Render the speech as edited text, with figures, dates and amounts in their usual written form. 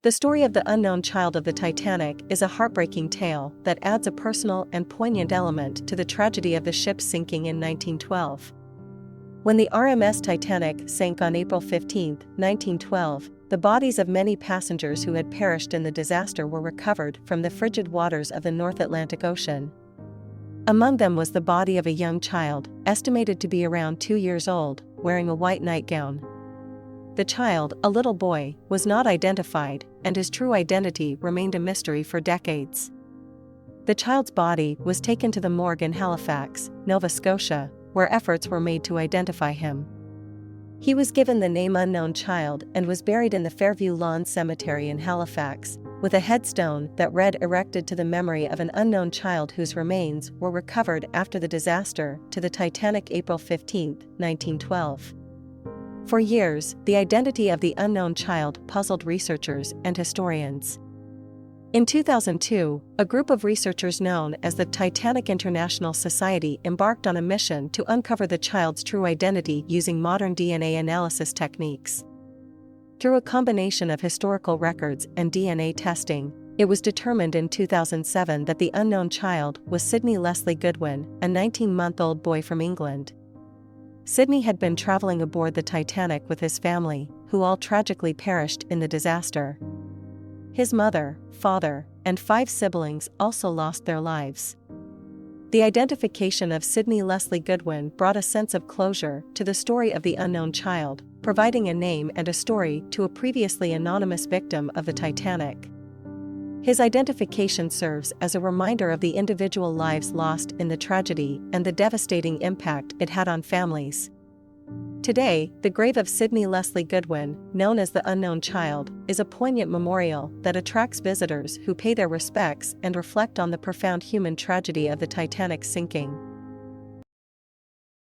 The story of the unknown child of the Titanic is a heartbreaking tale that adds a personal and poignant element to the tragedy of the ship's sinking in 1912. When the RMS Titanic sank on April 15, 1912, the bodies of many passengers who had perished in the disaster were recovered from the frigid waters of the North Atlantic Ocean. Among them was the body of a young child, estimated to be around 2 years old, wearing a white nightgown. The child, a little boy, was not identified, and his true identity remained a mystery for decades. The child's body was taken to the morgue in Halifax, Nova Scotia, where efforts were made to identify him. He was given the name Unknown Child and was buried in the Fairview Cemetery in Halifax, with a headstone that read "Erected to the memory of an unknown child whose remains were recovered after the disaster to the Titanic April 15, 1912. For years, the identity of the unknown child puzzled researchers and historians. In 2002, a group of researchers known as the Titanic International Society embarked on a mission to uncover the child's true identity using modern DNA analysis techniques. Through a combination of historical records and DNA testing, it was determined in 2007 that the unknown child was Sidney Leslie Goodwin, a 19-month-old boy from England. Sidney had been traveling aboard the Titanic with his family, who all tragically perished in the disaster. His mother, father, and 5 siblings also lost their lives. The identification of Sidney Leslie Goodwin brought a sense of closure to the story of the unknown child, providing a name and a story to a previously anonymous victim of the Titanic. His identification serves as a reminder of the individual lives lost in the tragedy and the devastating impact it had on families. Today, the grave of Sidney Leslie Goodwin, known as the Unknown Child, is a poignant memorial that attracts visitors who pay their respects and reflect on the profound human tragedy of the Titanic's sinking.